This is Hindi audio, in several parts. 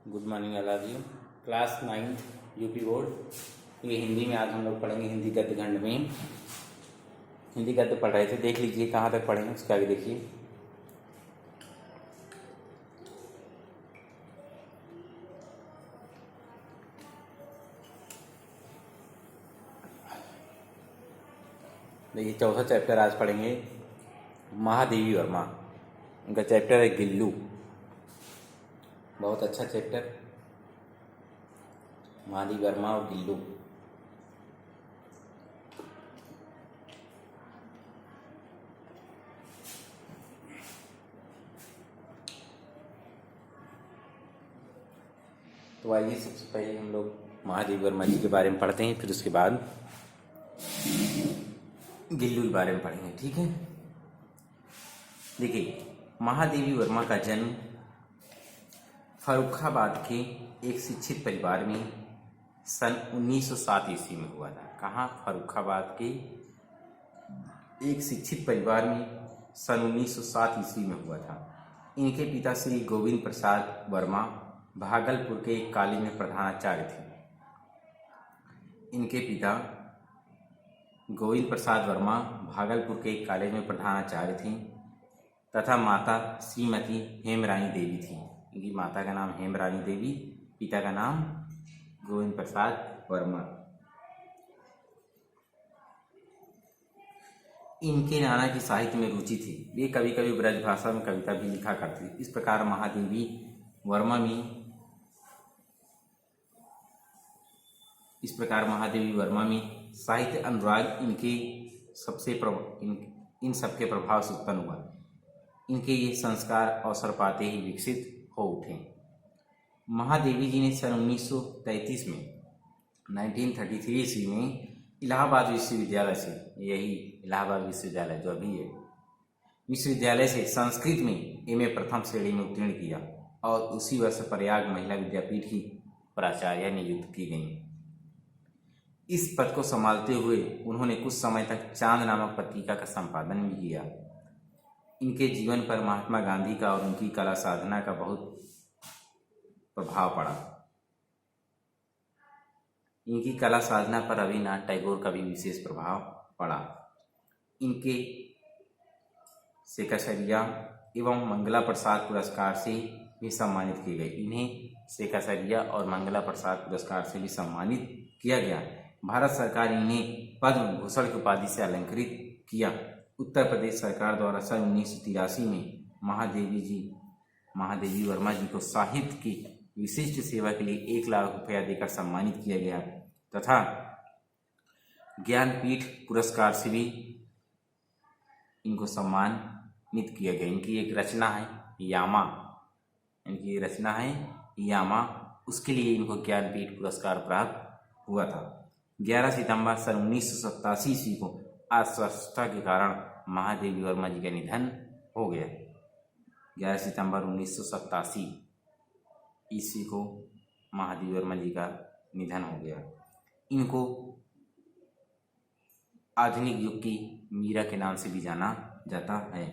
Good morning all of you. Class 9th UP board. ये हिंदी में आज हम लोग पढ़ेंगे हिंदी गद्य खंड में। हिंदी गद्य पढ़ रहे थे, देख लीजिए कहाँ तक पढ़ेंगे, उसके आगे देखिए। देखिए चौथा चैप्टर आज पढ़ेंगे महादेवी वर्मा। उनका चैप्टर है गिल्लू। बहुत अच्छा चैप्टर, महादेवी वर्मा और गिल्लू। तो आइए सबसे पहले हम लोग महादेवी वर्मा जी के बारे में पढ़ते हैं, फिर उसके बाद गिल्लू के बारे में पढ़ेंगे। ठीक है, देखिए महादेवी वर्मा का जन्म फर्रुखाबाद के एक शिक्षित परिवार में सन 1907 ईस्वी में हुआ था। कहाँ? फर्रुखाबाद के एक शिक्षित परिवार में सन 1907 ईस्वी में हुआ था। इनके पिता श्री गोविंद प्रसाद वर्मा भागलपुर के एक कॉलेज में प्रधानाचार्य थे। इनके पिता गोविंद प्रसाद वर्मा भागलपुर के एक कॉलेज में प्रधानाचार्य थे तथा माता श्रीमती हेमरानी देवी थी। इनकी माता का नाम हेमरानी देवी, पिता का नाम गोविंद प्रसाद वर्मा। इनके नाना की साहित्य में रुचि थी। वे कभी कभी ब्रज भाषा में कविता भी लिखा करते थे। इस प्रकार महादेवी वर्मा में साहित्य अनुराग इन सबके प्रभाव से उत्पन्न हुआ। इनके ये संस्कार अवसर पाते ही विकसित हो उठे। महादेवी जी ने सन 1933 में 1933 ईस्वी में इलाहाबाद विश्वविद्यालय से, यही इलाहाबाद विश्वविद्यालय जो अभी है, विश्वविद्यालय से संस्कृत में एमए प्रथम श्रेणी में उत्तीर्ण किया और उसी वर्ष प्रयाग महिला विद्यापीठ की प्राचार्य नियुक्त की गई। इस पद को संभालते हुए उन्होंने कुछ समय तक चांद नामक पत्रिका का संपादन भी किया। इनके जीवन पर महात्मा गांधी का और उनकी कला साधना का बहुत प्रभाव पड़ा। इनकी कला साधना पर रविन्द्रनाथ टैगोर का भी विशेष प्रभाव पड़ा। इनके शेखाचर्या एवं मंगला प्रसाद पुरस्कार से भी सम्मानित किए गए। इन्हें शेखाचर्या और मंगला प्रसाद पुरस्कार से भी सम्मानित किया गया। भारत सरकार इन्हें पद्म भूषण की उपाधि से अलंकृत किया। उत्तर प्रदेश सरकार द्वारा सन 1983 में महादेवी वर्मा जी को साहित्य की विशिष्ट सेवा के लिए 1 लाख रुपया देकर सम्मानित किया गया तथा ज्ञानपीठ पुरस्कार से भी इनको सम्मानित किया गया। इनकी एक रचना है यामा, उसके लिए इनको ज्ञानपीठ पुरस्कार प्राप्त हुआ था। 11 सितंबर सन 1987 ईस्वी को अस्वस्थता के कारण महादेवी वर्मा जी का निधन हो गया। 11 सितंबर 1987 ईस्वी को महादेवी वर्मा जी का निधन हो गया। इनको आधुनिक युग की मीरा के नाम से भी जाना जाता है।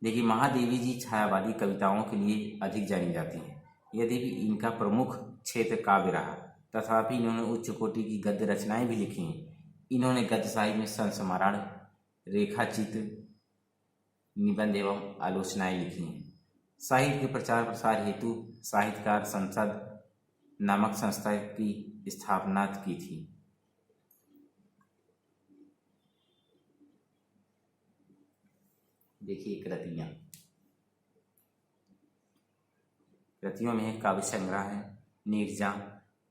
देखिए महादेवी जी छायावादी कविताओं के लिए अधिक जानी जाती हैं। यद्यपि इनका प्रमुख क्षेत्र काव्य रहा, तथापि इन्होंने उच्च कोटि की गद्य रचनाएं भी लिखी हैं। इन्होंने गद्य साहित्य में संस्मरण, रेखाचित्र, निबंध एवं आलोचनाएं लिखी हैं। साहित्य के प्रचार प्रसार हेतु साहित्यकार संसद नामक संस्था की स्थापना की थी। देखिए कृतियों में काव्य संग्रह है नीरजा,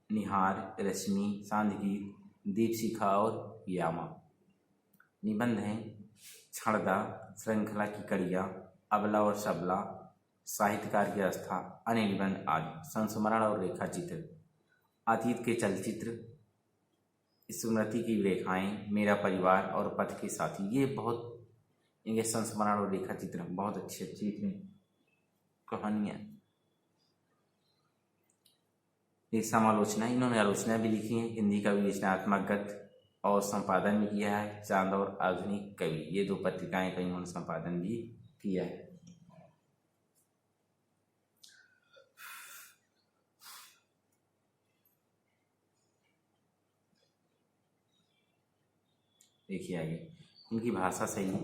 निहार, रश्मि, सांध्रगीत, दीपशिखा और यामा। निबंध हैं क्षणदा, श्रृंखला की कड़िया, अबला और सबला, साहित्यकार की आस्था, अन्य निबंध आदि। संस्मरण और रेखाचित्र, अतीत के चलचित्र, स्मृति की रेखाएं, मेरा परिवार और पथ के साथी। ये बहुत इनके संस्मरण और रेखाचित्र बहुत अच्छी कहानियाँ। एक समालोचना, इन्होंने आलोचना भी लिखी है। हिंदी का विवेचनात्मक गद्य और संपादन भी किया है। चांद और आधुनिक कवि, ये 2 पत्रिकाएं का इन्होंने संपादन भी किया है। देखिए आगे, उनकी भाषा शैली,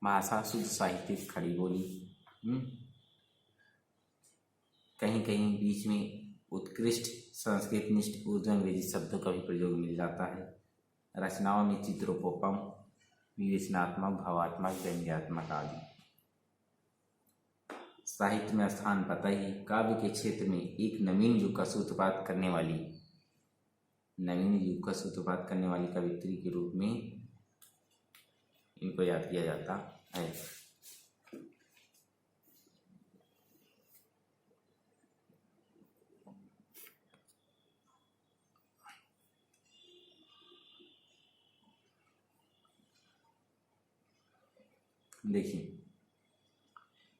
भाषा शुद्ध साहित्यिक खड़ी बोली, कहीं कहीं बीच में उत्कृष्ट संस्कृत निष्ठ उर्दू अंग्रेजी शब्दों का भी प्रयोग मिल जाता है। रचनाओं में चित्रोपम, विवेचनात्मक, भावात्मक, व्यंग्यात्मक आदि। साहित्य में स्थान पता ही, काव्य के क्षेत्र में एक नवीन युग का सूत्रपात करने वाली कवित्री के रूप में इनको याद किया जाता है। देखिए,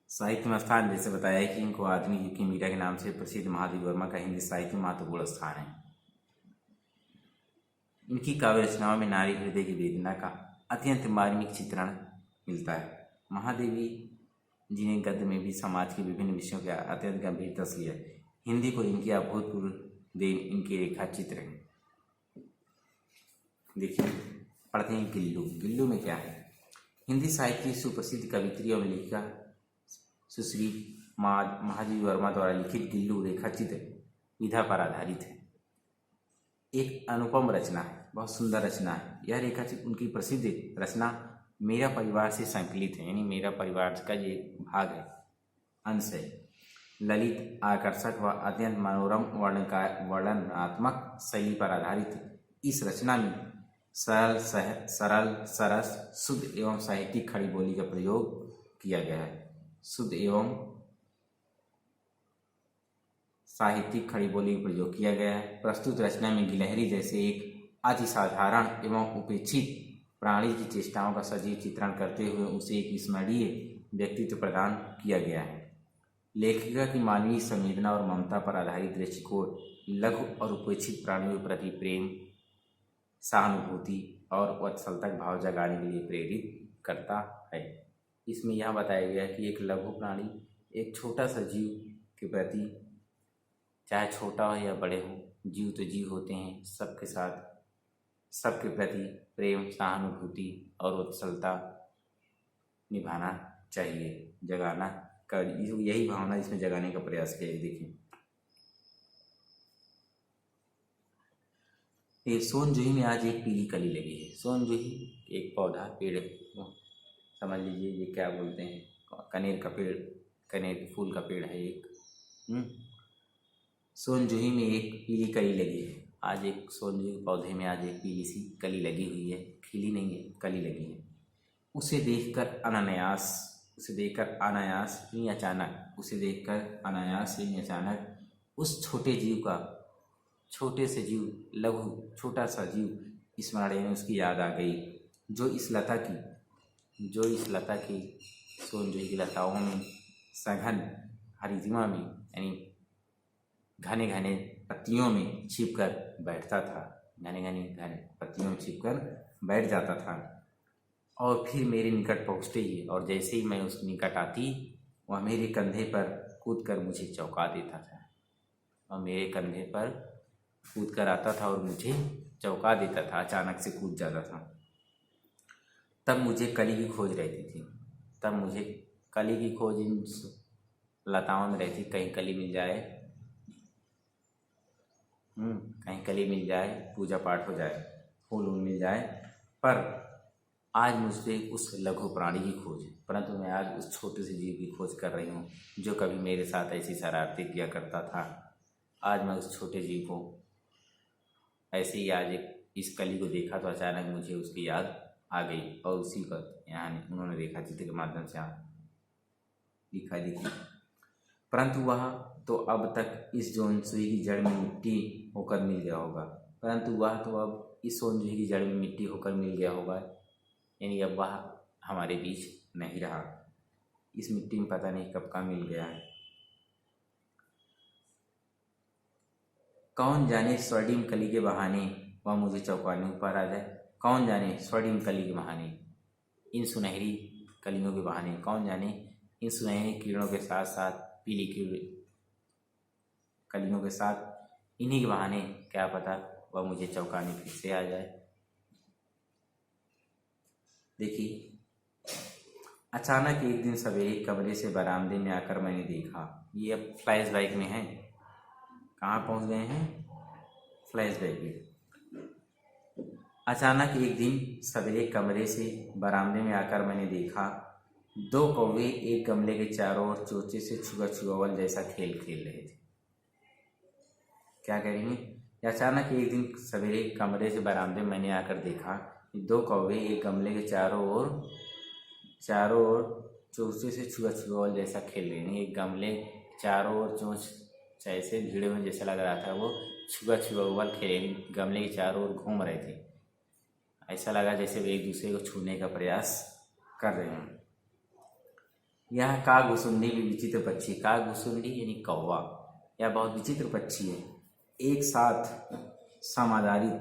साहित्य में स्थान जैसे बताया है कि इनको आधुनिक युग की मीरा के नाम से प्रसिद्ध महादेवी वर्मा का हिंदी साहित्य में महत्वपूर्ण स्थान है। इनकी काव्य रचनाओं में नारी हृदय की वेदना का अत्यंत मार्मिक चित्रण मिलता है। महादेवी जी ने गद्य में भी समाज के विभिन्न विषयों का अत्यंत गंभीरता से लिया। हिंदी को इनकी अभूतपूर्व देन इनके रेखा चित्र हैं। देखिए, पढ़ते हैं गिल्लू। गिल्लू में क्या है? हिंदी साहित्य की सुप्रसिद्ध कवित्री और लेखिका सुश्री महादेवी वर्मा द्वारा लिखित गिल्लू रेखाचित्र विधा पर आधारित है। एक अनुपम रचना है, बहुत सुंदर रचना है। यह रेखाचित्र उनकी प्रसिद्ध रचना मेरा परिवार से संकलित है, यानी मेरा परिवार का ये भाग है, अंश है। ललित, आकर्षक व अत्यंत मनोरम वर्णनात्मक शैली पर आधारित इस रचना में सरल, सरस, शुद्ध एवं साहित्यिक खड़ी बोली का प्रयोग किया गया है। शुद्ध एवं साहित्यिक खड़ी बोली का प्रयोग किया गया है। प्रस्तुत रचना में गिलहरी जैसे एक अति साधारण एवं उपेक्षित प्राणी की चेष्टाओं का सजीव चित्रण करते हुए उसे एक स्मरणीय व्यक्तित्व प्रदान किया गया है। लेखिका की मानवीय संवेदना और ममता पर आधारित दृष्टिकोण लघु और उपेक्षित प्राणियों के प्रति प्रेम, सहानुभूति और वत्सलता भाव जगाने के लिए प्रेरित करता है। इसमें यह बताया गया है कि एक लघु प्राणी, एक छोटा सा जीव के प्रति, चाहे छोटा हो या बड़े हो, जीव तो जीव होते हैं, सबके साथ, सबके प्रति प्रेम, सहानुभूति और वत्सलता निभाना चाहिए, जगाना कर, यही भावना इसमें जगाने का प्रयास किया है। देखिए, ये सोनजूही में आज एक पीली कली लगी है। सोनजूही एक पौधा, पेड़, समझ लीजिए ये क्या बोलते हैं, कनेर का पेड़, कनेर के फूल का पेड़ है एक। सोनजूही में एक पीली कली लगी है। आज एक सोनजूही पौधे में आज एक पीली सी कली लगी हुई है, खिली नहीं है, कली लगी है। उसे देखकर अनायास ही अचानक उस छोटे सा जीव स्मरण में उसकी याद आ गई, जो इस लता की सोनजूही की लताओं में सघन हरितिमा में, यानी घने घने पत्तियों में छिपकर बैठता था, घने पत्तियों में छिपकर बैठ जाता था। और फिर मेरे निकट पहुँचते ही, और जैसे ही मैं उस निकट आती, वह मेरे कंधे पर कूदकर मुझे चौंका देता था। आता था और मुझे चौंका देता था, अचानक से कूद जाता था। तब मुझे कली की खोज रहती थी। इन लताओं में रहती, कहीं कली मिल जाए, पूजा पाठ हो जाए, फूल मिल जाए। पर आज मुझसे उस लघु प्राणी की खोज है, परंतु मैं आज उस छोटे से जीव की खोज कर रही हूँ जो कभी मेरे साथ ऐसी शरारतें किया करता था। आज मैं उस छोटे जीव को ऐसे ही आज इस कली को देखा तो अचानक मुझे उसकी याद आ गई, और उसी पर यहाँ उन्होंने रेखा चित्र के माध्यम से लिखा। परंतु वह तो अब तक इस सोनजूही की जड़ में मिट्टी होकर मिल गया होगा, यानी अब वह हमारे बीच नहीं रहा। इस मिट्टी में पता नहीं कब का मिल गया है। कौन जाने स्वर्णिम कली के बहाने वह मुझे चौंकाने पर आ जाए। कौन जाने स्वर्णिम कली के बहाने, इन सुनहरी कलियों के बहाने, कौन जाने इन सुनहरी किरणों के साथ साथ पीली कलियों के साथ, इन्हीं के बहाने क्या पता वह मुझे चौंकाने फिर से आ जाए। देखिए, अचानक एक दिन सवेरे कमरे से बरामदे में आकर मैंने देखा। ये अब फ्लैशबैक में है। कहाँ पहुँच गए हैं? फ्लैशबैक में। अचानक एक दिन सवेरे कमरे से बरामदे में आकर मैंने देखा, दो कौवे एक गमले के चारों ओर चोचे से छुआ छुआवल जैसा खेल खेल रहे थे। क्या करेंगे? अचानक एक दिन सवेरे कमरे से बरामदे में मैंने आकर देखा, दो कौवे एक गमले के चारों ओर चोचे से छुआ छुआवल जैसा खेल रहे हैं। एक गमले चारों ओर चोंच जैसे भीड़ में जैसा लग रहा था, वो छुआ छुआवल खेल गमले के चारों ओर घूम रहे थे। ऐसा लगा जैसे वे एक दूसरे को छूने का प्रयास कर रहे हैं। यह कागभुसुंडी भी विचित्र पक्षी, कागभुसुंडी यानी कौवा, यह बहुत विचित्र पक्षी है। एक साथ समाधारित,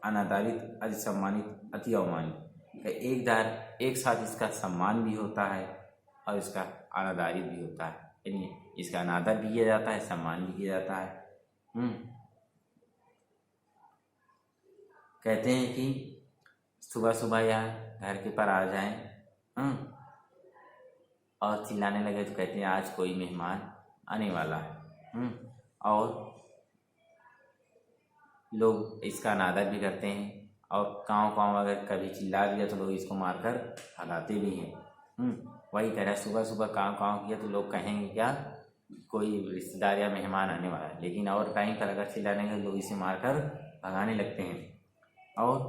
अनाधारित, अति सम्मानित, अति अवमानित। एक साथ इसका सम्मान भी होता है और इसका अनादरित भी होता है, यानी इसका अनादर भी किया जाता है, सम्मान भी किया जाता है। कहते हैं कि सुबह सुबह यह घर के पर आ जाएं और चिल्लाने लगे तो कहते हैं आज कोई मेहमान आने वाला है। और लोग इसका अनादर भी करते हैं, और काँव काँव अगर कभी चिल्ला दिया तो लोग इसको मारकर भगाते भी हैं। वही कह रहा है, सुबह सुबह काँव काँव किया तो लोग कहेंगे क्या कोई रिश्तेदार या मेहमान आने वाला है, लेकिन और टाइम पर अगर चिल्लाने लगे लोग इसे मारकर भगाने लगते हैं। और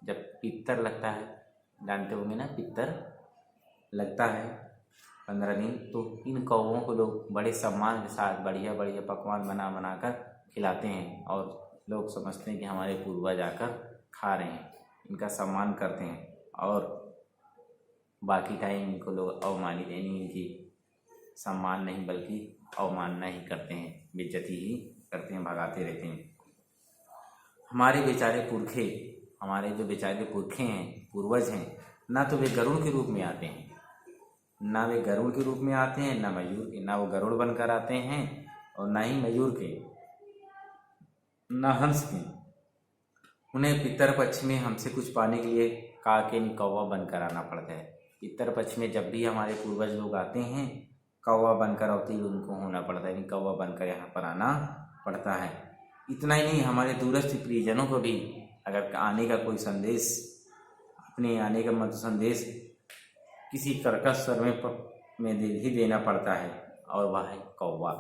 जब पितर लगता है, जानते होंगे ना, पितर लगता है 15 दिन, तो इन कौवों को लोग बड़े सम्मान के साथ बढ़िया बढ़िया पकवान बना कर खिलाते हैं, और लोग समझते हैं कि हमारे पूर्वज आकर खा रहे हैं, इनका सम्मान करते हैं। और बाकी टाइम इनको लोग अवमानित, यानी इनकी सम्मान नहीं बल्कि अवमानना ही करते हैं, बेइज्जती ही करते हैं, भगाते रहते हैं। हमारे जो बेचारे पुरखे हैं, पूर्वज हैं, ना तो वे गरुड़ के रूप में आते हैं, ना वो गरुड़ बनकर आते हैं, और ना ही मयूर के, ना हंस के। उन्हें पितर पक्ष में हमसे कुछ पाने के लिए काके कौवा बनकर आना पड़ता है। पितर पक्ष में जब भी हमारे पूर्वज लोग आते हैं, कौवा बनकर अवतीर्ण उनको होना पड़ता है, कौवा बनकर यहाँ पर आना पड़ता है। इतना ही नहीं, हमारे दूरस्थ प्रियजनों को भी अगर आने का कोई संदेश, अपने आने का मत संदेश किसी कर्कश स्वर में ही देना पड़ता है, और वह है कौवा।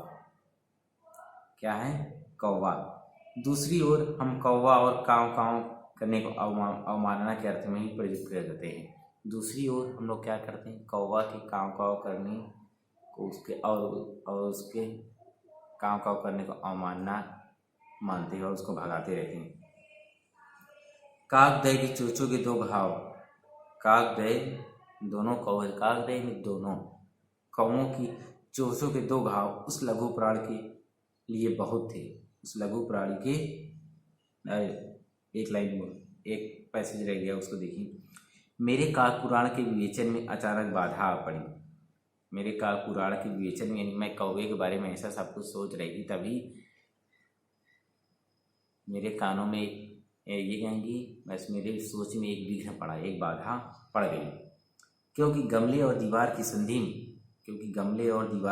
क्या है? कौवा। दूसरी ओर हम कौवा और काँव काँव करने को अवमानना के अर्थ में ही प्रयुक्त करते हैं। दूसरी ओर हम लोग क्या करते हैं, कौवा के काँव काँव करने को उसके काँव काँव करने को अवमानना मानते हैं और उसको भगाते रहते हैं। काकदय की चोचों के दो घाव, काकदय में दोनों कौवों की चोचों के दो घाव उस लघु प्राण के लिए बहुत थे। उस लघु प्राणी के एक पैसेज रह गया, उसको देखिए। मेरे काक पुराण के विवेचन में अचानक बाधा आ पड़ी। मेरे काक पुराण के विवेचन में, यानी मैं कौवे के बारे में ऐसा सब कुछ सोच रही थी, तभी मेरे कानों में ये कहेंगी, बस मेरे सोच में एक विघ्न पड़ा, एक बाधा पड़ गई। क्योंकि गमले और दीवार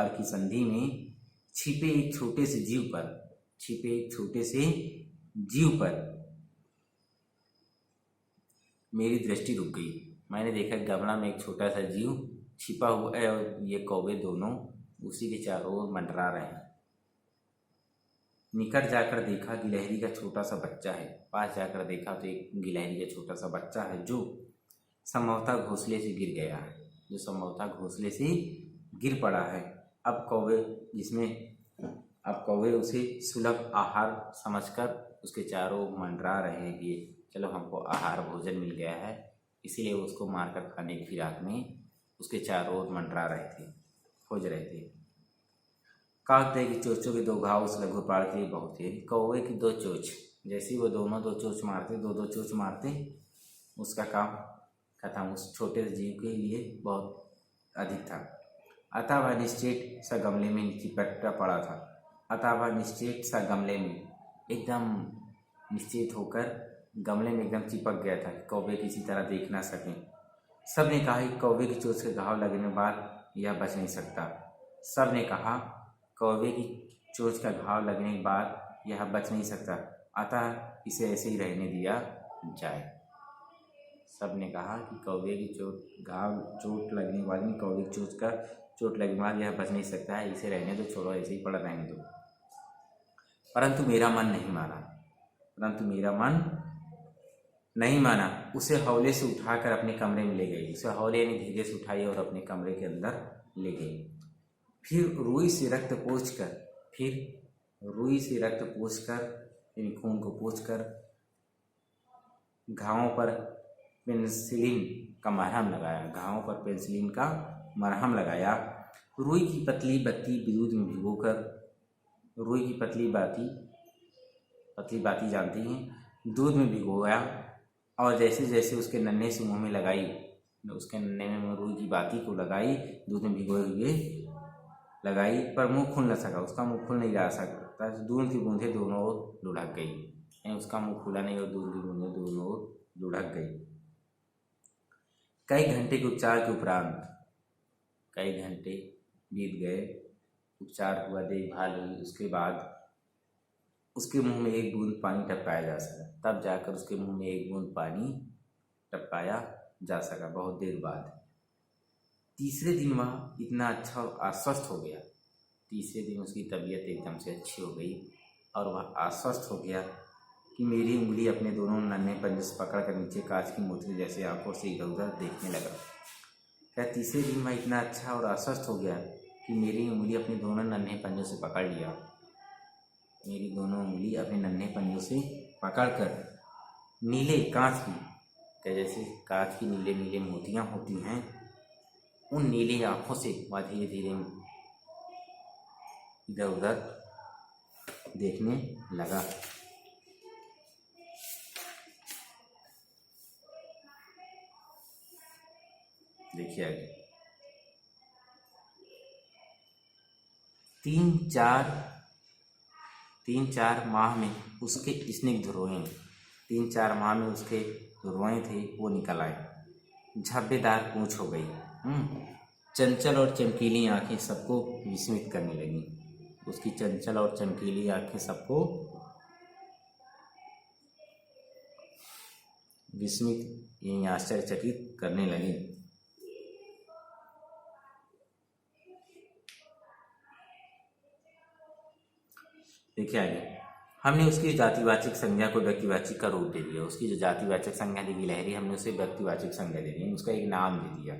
की संधि में छिपे एक छोटे से जीव पर मेरी दृष्टि रुक गई। मैंने देखा गमला में एक छोटा सा जीव छिपा हुआ है, और ये कौवे दोनों उसी के चारों ओर मंडरा रहे हैं। निकट जाकर देखा गिलहरी का छोटा सा बच्चा है। पास जाकर देखा तो एक गिलहरी का छोटा सा बच्चा है, जो संभवतः घोंसले से गिर पड़ा है। अब कौवे उसे सुलभ आहार समझकर उसके चारों मंडरा रहे हैं कि चलो हमको आहार भोजन मिल गया है, इसीलिए उसको मारकर खाने की फिराक में उसके चारों ओर मंडरा रहे थे, खोज रहे थे। काकदय की चोचों के दो घाव उस लघु प्राण के लिए बहुत थे। कौवे की दो चोच, जैसे वो दोनों दो चोच मारते, उसका काम खत्म, उस छोटे से जीव के लिए बहुत अधिक था। अतः वह निश्चेत सा गमले में चिपटा पड़ा था। एकदम निश्चेत होकर गमले में एकदम चिपक गया था कि कौवे किसी तरह देख ना सकें। सब ने कहा कि कौवे की चोंच के घाव लगने के बाद यह बच नहीं सकता। सब ने कहा कौवे की चोंच का घाव लगने के बाद यह बच नहीं सकता, अतः इसे ऐसे ही रहने दिया जाए। सब ने कहा कि कौवे की चोट लगने के बाद, कौवे की चोट लगने के बाद यह बच नहीं सकता है, इसे रहने दो, छोड़ो, ऐसे ही पड़ा रहने दो। परंतु मेरा मन नहीं माना। उसे हौले से उठाकर अपने कमरे में ले गई। उसे हौले यानी धीरे से उठाई और अपने कमरे के अंदर ले गई। फिर रुई से रक्त पोंछकर यानी खून को पोंछकर घावों पर पेनिसिलिन का मरहम लगाया। रुई की पतली बाती दूध में भिगोकर, रुई की पतली बाती जानती हैं, दूध में भिगोया और जैसे जैसे उसके नन्हे से मुंह में लगाई, उसके नन्हे में रुई की बाती को लगाई, दूध में भिगोए हुए लगाई, पर मुंह खुल न सका। उसका मुंह खुल नहीं जा सकता। दूध की बूंदें दोनों ओर लुढ़क गई, यानी उसका मुंह खुला नहीं और दूध की बूंदें दोनों ओर लुढ़क गई। कई घंटे के उपचार के उपरांत, कई घंटे बीत गए, उपचार हुआ, देखभाल हुई, उसके बाद उसके मुंह में एक बूंद पानी टपकाया जा सका। तब जाकर उसके मुंह में एक बूंद पानी टपकाया जा सका, बहुत देर बाद। तीसरे दिन वह इतना अच्छा और आश्वस्त हो गया, तीसरे दिन उसकी तबीयत एकदम से अच्छी हो गई और वह आश्वस्त हो गया कि मेरी उंगली अपने दोनों नन्हे पंजे से पकड़कर नीचे कांच की मोती जैसे आंखों से इधर उधर देखने लगा। क्या तीसरे दिन वह इतना अच्छा और आश्वस्त हो गया कि मेरी उंगली अपने दोनों नन्हे पंजों से पकड़ लिया, मेरी दोनों उंगली अपने नन्हे पंजों से पकड़कर नीले कांच की, क्या जैसे कांच की नीले नीले मोतियाँ होती हैं, उन नीली आँखों से वह धीरे धीरे इधर उधर देखने लगा। देखिए आगे। 3-4 माह में उसके स्निग्ध रोएं, 3-4 माह में उसके रोएं थे वो निकल आए। झब्बेदार पूंछ हो गई, चंचल और चमकीली आंखें सबको विस्मित करने लगी। उसकी चंचल और चमकीली आंखें सबको विस्मित यानी आश्चर्यचकित करने लगी। देखिए आगे। हमने उसकी जातिवाचक संज्ञा को व्यक्तिवाचक का रूप दे दिया। उसकी जो जातिवाचक संज्ञा थी गिलहरी, हमने उसे व्यक्तिवाचक संज्ञा दे दी, उसका एक नाम दे दिया,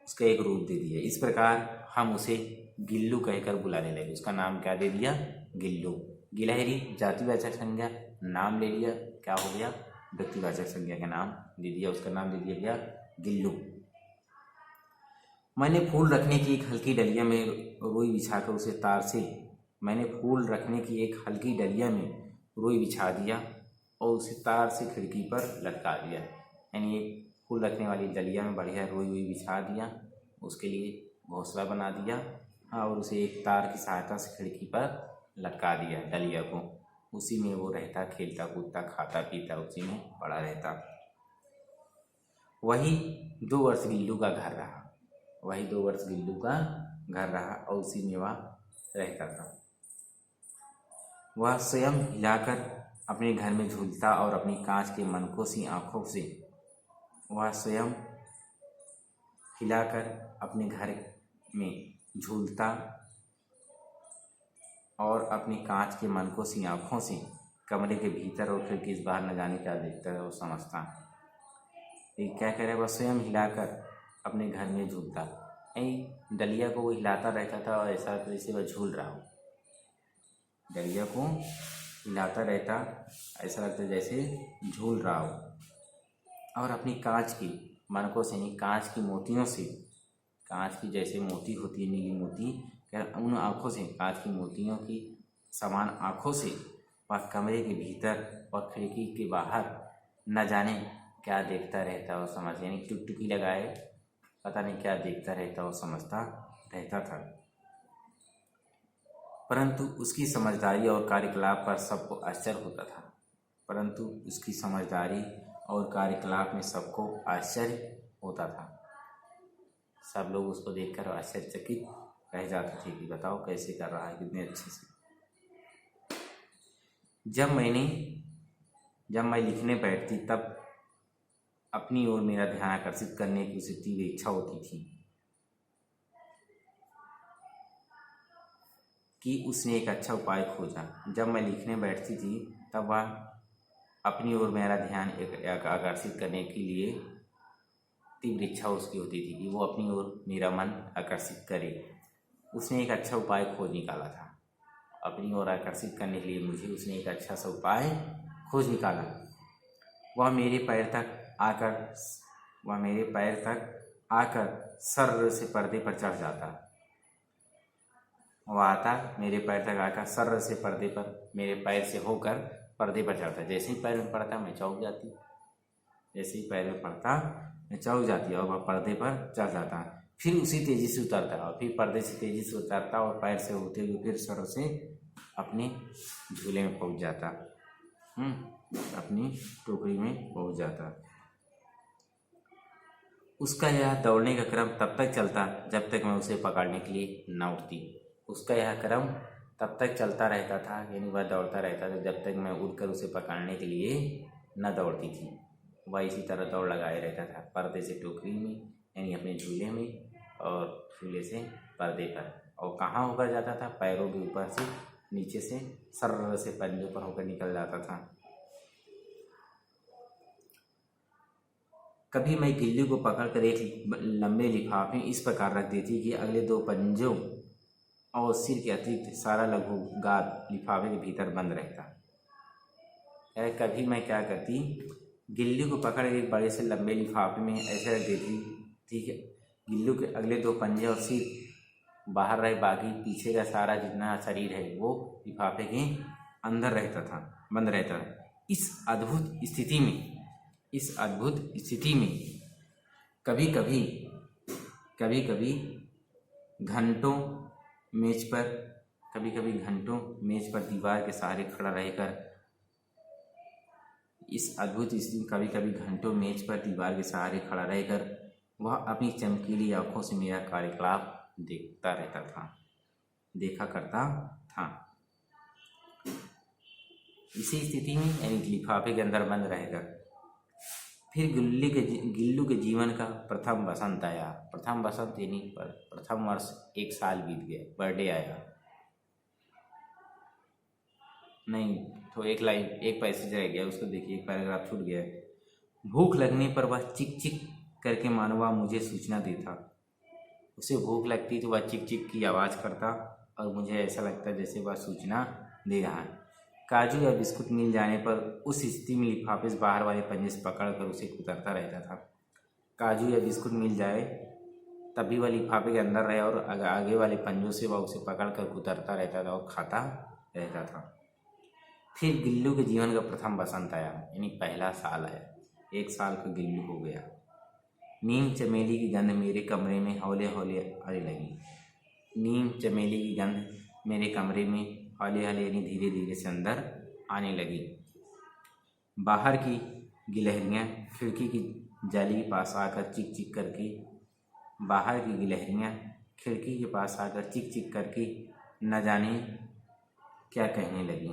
उसका एक रूप दे दिया। इस प्रकार हम उसे गिल्लू कहकर बुलाने लगे। उसका नाम क्या दे दिया? गिल्लू। गिलहरी जातिवाचक संज्ञा, नाम ले लिया, क्या हो गया? व्यक्तिवाचक संज्ञा का नाम दे दिया, उसका नाम दे दिया गया गिल्लू। मैंने फूल रखने की एक हल्की डलिया में रुई बिछाकर उसे तार से मैंने फूल रखने की एक हल्की डलिया में रुई बिछा दिया और उसे तार से खिड़की पर लटका दिया। यानी एक फूल रखने वाली डलिया में बढ़िया रुई बिछा दिया, उसके लिए घोंसला बना दिया और उसे एक तार की सहायता से खिड़की पर लटका दिया डलिया को। उसी में वो रहता, खेलता कूदता, खाता पीता, उसी में पड़ा रहता। वही 2 वर्ष गिल्लू का घर रहा, वही 2 वर्ष गिल्लू का घर रहा और उसी में वह रहता था। वह स्वयं हिलाकर अपने घर में झूलता और अपनी कांच के मनकों सी आँखों से, वह स्वयं हिलाकर अपने घर में झूलता और अपनी कांच के मनकों सी आँखों से कमरे के भीतर और खिड़की इस बाहर न जाने क्या देखता है और समझता। ये क्या कह रहा है? वह स्वयं हिलाकर अपने घर में झूलता, यानी डलिया को वो हिलाता रहता था और ऐसा जैसे वह झूल रहा हो। डलिया को हिलाता रहता, ऐसा लगता जैसे झूल रहा हो और अपनी कांच की मनकों से, यानी कांच की मोतियों से, कांच की जैसे मोती होती है नीली मोती, उन आँखों से, कांच की मोतियों की समान आँखों से वह कमरे के भीतर और खिड़की के बाहर न जाने क्या देखता रहता और समझ, यानी टुकटुकी लगाए पता नहीं क्या देखता रहता और समझता रहता था। परंतु उसकी समझदारी और कार्यकलाप पर सबको आश्चर्य होता था। परंतु उसकी समझदारी और कार्यकलाप में सबको आश्चर्य होता था। सब लोग उसको देखकर आश्चर्यचकित रह जाते थे कि बताओ कैसे कर रहा है, कितने अच्छे से। जब मैं लिखने बैठती तब अपनी ओर मेरा ध्यान आकर्षित करने की उसे तीव्र इच्छा होती थी कि उसने एक अच्छा उपाय खोजा। जब मैं लिखने बैठती थी तब वह अपनी ओर मेरा ध्यान आकर्षित करने के लिए तीव्र इच्छा उसकी होती थी कि वो अपनी ओर मेरा मन आकर्षित करे। उसने एक अच्छा उपाय खोज निकाला था। अपनी ओर आकर्षित करने के लिए मुझे उसने एक अच्छा सा उपाय खोज निकाला। वह मेरे पैर तक आकर सर्र से पर्दे पर चढ़ जाता। वह आता मेरे पैर तक आकर सर्र से पर्दे पर मेरे पैर से होकर पर्दे पर चढ़ता। जैसे ही पैर में पड़ता मैं चौंक जाती, जैसे ही पैर में पड़ता मैं चौंक जाती और वह पर्दे पर चढ़ जाता। फिर उसी तेजी से उतरता और फिर पर्दे से तेजी से उतरता और पैर से होते हुए फिर सर से अपने झूले में पहुंच जाता, अपनी टोकरी में पहुंच जाता। उसका यह दौड़ने का क्रम तब तक चलता जब तक मैं उसे पकड़ने के लिए न उठती। उसका यह क्रम तब तक चलता रहता था, यानी वह दौड़ता रहता था जब तक मैं उठकर उसे पकड़ने के लिए न दौड़ती थी। वह इसी तरह दौड़ लगाए रहता था, पर्दे से टोकरी में यानी अपने झूले में और झूले से पर्दे पर। और कहाँ होकर जाता था? पैरों के ऊपर से नीचे से सर्र से पंजों पर होकर निकल जाता था। कभी मैं गिल्ली को पकड़कर एक लंबे लिफाफे इस प्रकार रख देती कि अगले दो पंजों और सिर के अतिरिक्त सारा लघु गाद लिफाफे के भीतर बंद रहता। कभी मैं क्या करती, गिल्ली को पकड़ एक बड़े से लंबे लिफाफे में ऐसे रख देती, ठीक है, गिल्लू के अगले दो पंजे और सिर बाहर रहे, बाकी पीछे का सारा जितना शरीर है वो लिफाफे के अंदर रहता था, बंद रहता था। इस अद्भुत स्थिति में कभी कभी घंटों मेज पर दीवार के सहारे खड़ा रहकर वह अपनी चमकीली आंखों से मेरा कार्यकलाप देखा करता था। इसी स्थिति में यानी लिफाफे के अंदर बंद रहकर फिर गिल्लू के जीवन का प्रथम बसंत आया। प्रथम बसंत यानी प्रथम वर्ष, 1 साल बीत गया, बर्थडे आया। नहीं तो एक पैसेज रह गया, उसको देखिए, एक पैराग्राफ छूट गया। भूख लगने पर वह चिक चिक करके मानो वह मुझे सूचना देता। उसे भूख लगती तो वह चिक चिक की आवाज़ करता और मुझे ऐसा लगता जैसे वह सूचना दे रहा है। काजू या बिस्कुट मिल जाने पर उस स्थिति में लिफाफे से बाहर वाले पंजे से पकड़कर उसे कुतरता रहता था। काजू या बिस्कुट मिल जाए तभी वह लिफाफे के अंदर रहे और आगे वाले पंजों से वह उसे पकड़कर कुतरता रहता था और खाता रहता था। फिर गिल्लू के जीवन का प्रथम बसंत आया, यानी पहला साल आया। 1 साल का गिल्लू हो गया। नीम चमेली की गंध मेरे कमरे में हौले हौले आने लगी। नीम चमेली की गंध मेरे कमरे में हौले हौले यानी धीरे धीरे से अंदर आने लगी। बाहर की गिलहरियाँ खिड़की की जाली के पास आकर चिक चिक करके न जाने क्या कहने लगी।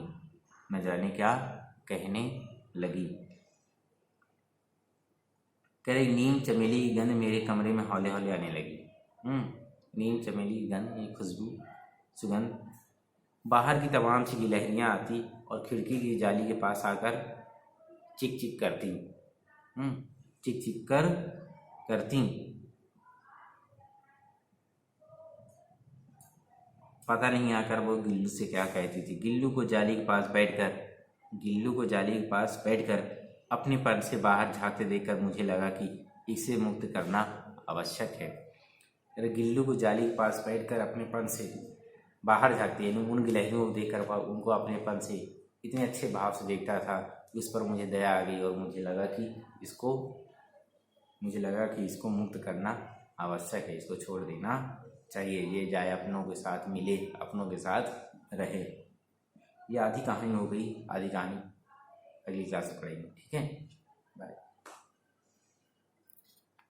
कह रही नीम चमेली की गंध मेरे कमरे में हौले हौले आने लगी। नीम चमेली की गंध, ये सुगंध बाहर की तमाम सी गिलहरियाँ आती और खिड़की की जाली के पास आकर चिक चिक करती। पता नहीं आकर वो गिल्लू से क्या कहती थी। गिल्लू को जाली के पास बैठकर अपने पर से बाहर झांकते देखकर मुझे लगा कि इसे मुक्त करना आवश्यक है। अरे गिल्लू को जाली के पास बैठकर अपने पन से बाहर झांकते, यानी उन गिलहरियों को देखकर उनको अपने पन से इतने अच्छे भाव से देखता था, उस पर मुझे दया आ गई और मुझे लगा कि इसको मुक्त करना आवश्यक है, इसको छोड़ देना चाहिए, ये जाए अपनों के साथ मिले, अपनों के साथ रहे। ये आधी कहानी हो गई। आधी कहानी अगली क्लास में पढ़ेंगे। ठीक है, बाय।